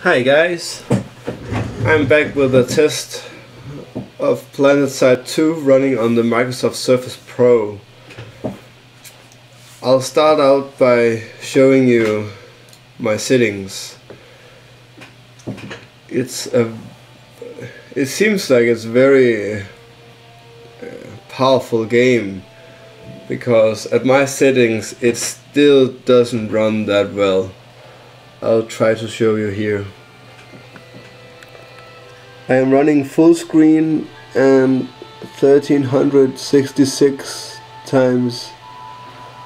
Hi guys, I'm back with a test of PlanetSide 2 running on the Microsoft Surface Pro. I'll start out by showing you my settings. It seems like it's a very powerful game, because at my settings it still doesn't run that well. I'll try to show you here. I am running full screen and 1366 times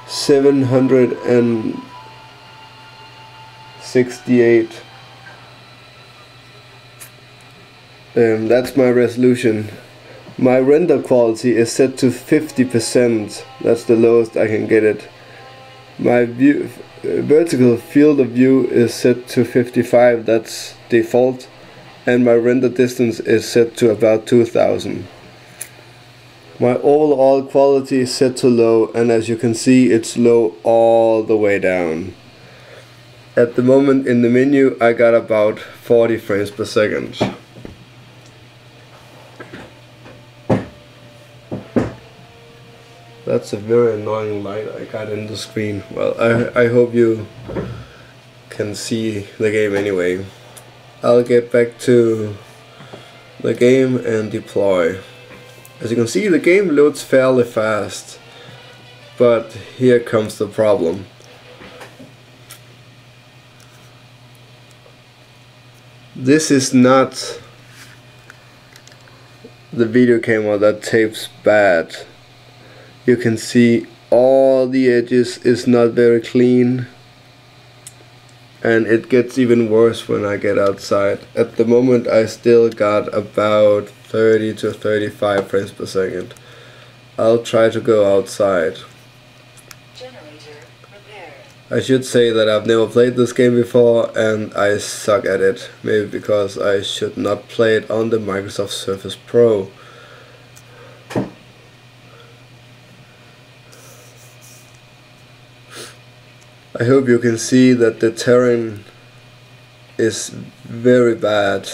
768. That's my resolution. My render quality is set to 50%. That's the lowest I can get it. My vertical field of view is set to 55. That's default. And my render distance is set to about 2000. My overall quality is set to low, and as you can see, it's low all the way down. At the moment in the menu I got about 40 frames per second. That's a very annoying light I got in the screen. Well, I hope you can see the game anyway. I'll get back to the game and deploy. As you can see, the game loads fairly fast, but here comes the problem. This is not the video camera that tapes bad. You can see all the edges is not very clean. And it gets even worse when I get outside. At the moment I still got about 30 to 35 frames per second. I'll try to go outside. Generator repaired. I should say that I've never played this game before and I suck at it. Maybe because I should not play it on the Microsoft Surface Pro. I hope you can see that the terrain is very bad.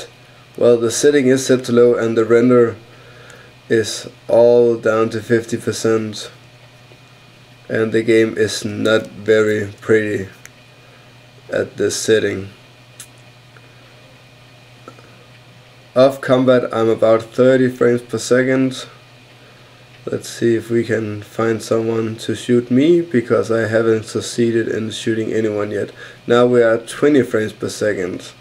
Well, the setting is set to low and the render is all down to 50%. And the game is not very pretty at this setting. Off combat I'm about 30 frames per second. Let's see if we can find someone to shoot me, because I haven't succeeded in shooting anyone yet. Now we are at 20 frames per second.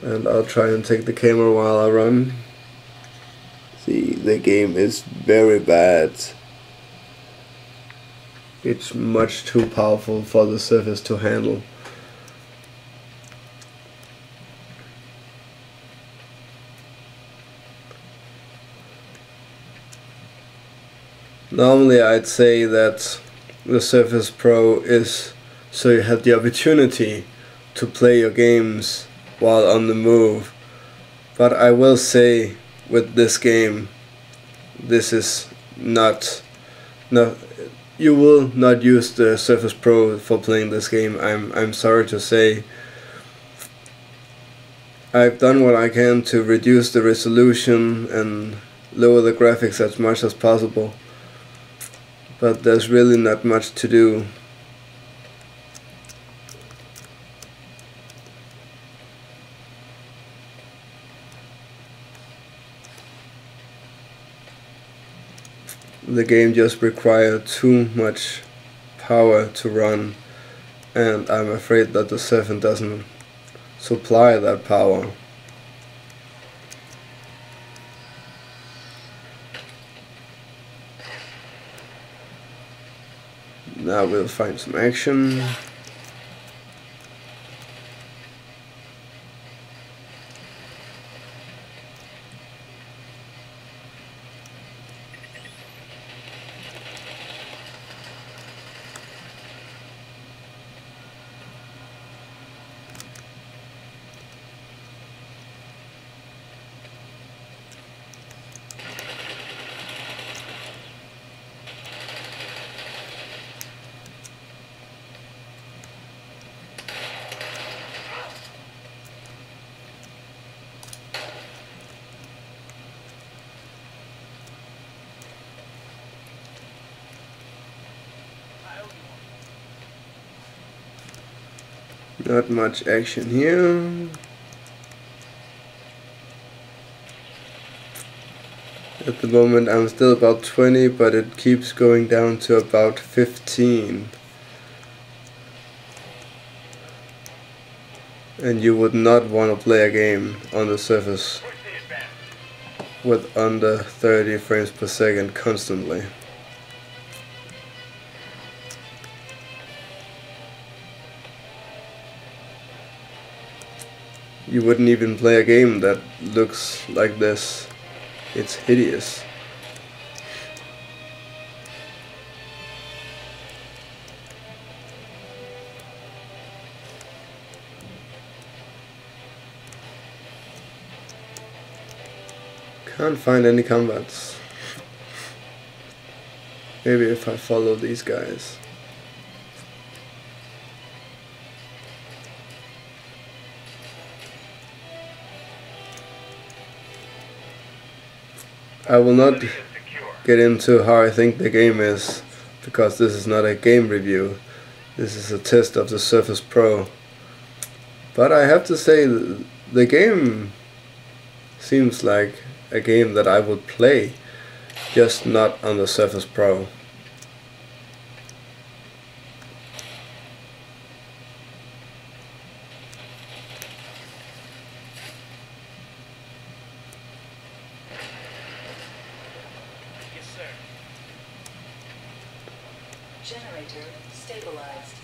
And I'll try and take the camera while I run. See, the game is very bad. It's much too powerful for the Surface to handle. Normally I'd say that the Surface Pro is so you have the opportunity to play your games while on the move, but I will say with this game, this is not you will not use the Surface Pro for playing this game. I'm sorry to say. I've done what I can to reduce the resolution and lower the graphics as much as possible. But there's really not much to do. The game just requires too much power to run, and I'm afraid that the Surface doesn't supply that power. Now we'll find some action. Not much action here. At the moment I'm still about 20, but it keeps going down to about 15. And you would not want to play a game on the Surface with under 30 frames per second constantly. You wouldn't even play a game that looks like this. It's hideous. Can't find any combats. Maybe if I follow these guys. I will not get into how I think the game is, because this is not a game review. This is a test of the Surface Pro. But I have to say, the game seems like a game that I would play, just not on the Surface Pro. Yes, sir. Generator stabilized.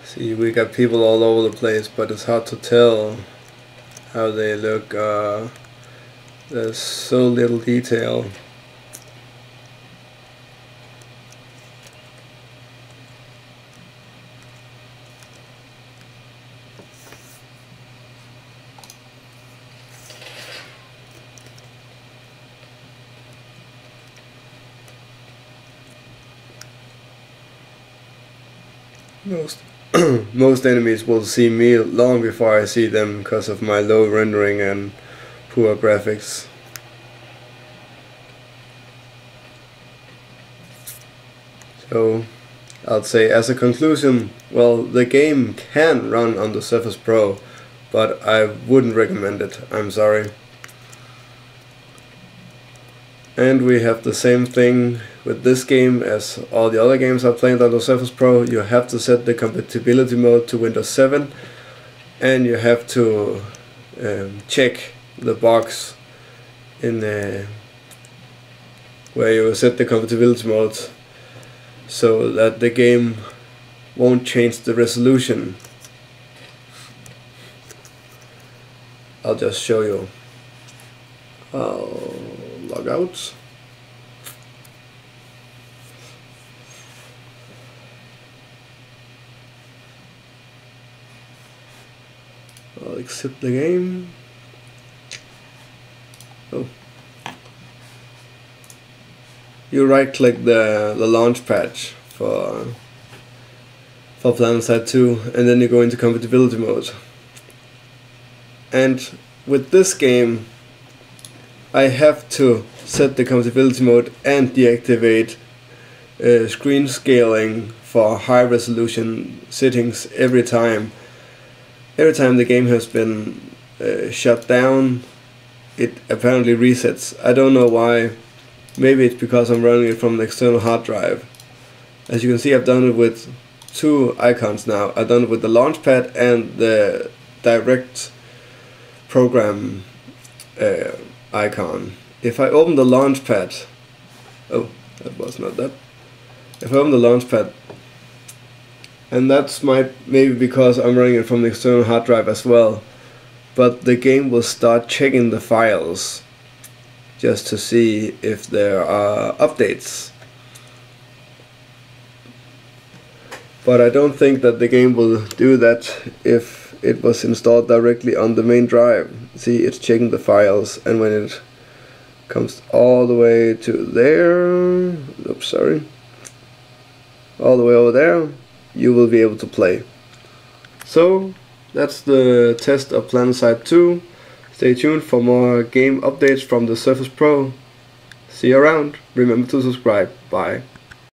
See, we got people all over the place, but it's hard to tell how they look. There's so little detail. Most enemies will see me long before I see them because of my low rendering and poor graphics. So I'll say as a conclusion, well, the game can run on the Surface Pro, but I wouldn't recommend it, I'm sorry. And we have the same thing with this game as all the other games I've played on the Surface Pro. You have to set the compatibility mode to Windows 7, and you have to check the box in where you set the compatibility mode so that the game won't change the resolution. I'll just show you. I'll log out. I'll accept the game. Oh. You right click the launch patch for PlanetSide 2, and then you go into compatibility mode. And with this game I have to set the compatibility mode and deactivate screen scaling for high resolution settings every time. Every time the game has been shut down, it apparently resets. I don't know why. Maybe it's because I'm running it from an external hard drive. As you can see, I've done it with two icons now. I've done it with the launchpad and the direct program icon. If I open the launchpad, oh, that was not that. If I open the launchpad, and that's maybe because I'm running it from the external hard drive as well, but the game will start checking the files just to see if there are updates. But I don't think that the game will do that if it was installed directly on the main drive. See, it's checking the files, and when it comes all the way to there, oops, sorry, all the way over there, you will be able to play. So that's the test of PlanetSide 2. Stay tuned for more game updates from the Surface Pro. See you around. Remember to subscribe. Bye.